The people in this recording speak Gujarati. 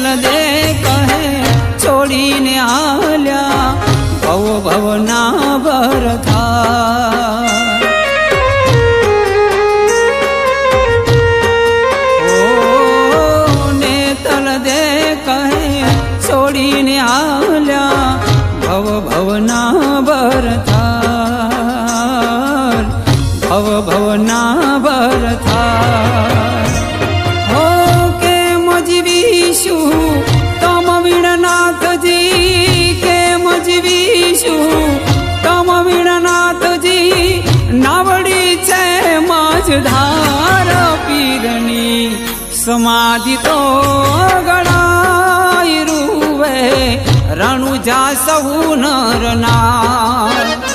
તલ દે કહે છોડીને આલ્યા ભવ ભવના ભરથા ને તલ દે કહે છોડીને આલ્યા ભવ ભવના ભરથા ભવ ભવના ભરથા હો કેમ જીવીશું તમ વીણનાથજી કેમ જીવીશું તમ વીણનાથજી નાવડી છે મજધાર પીરની સમાધિ તો ગણાય રૂવે રણુજા સહુ નરના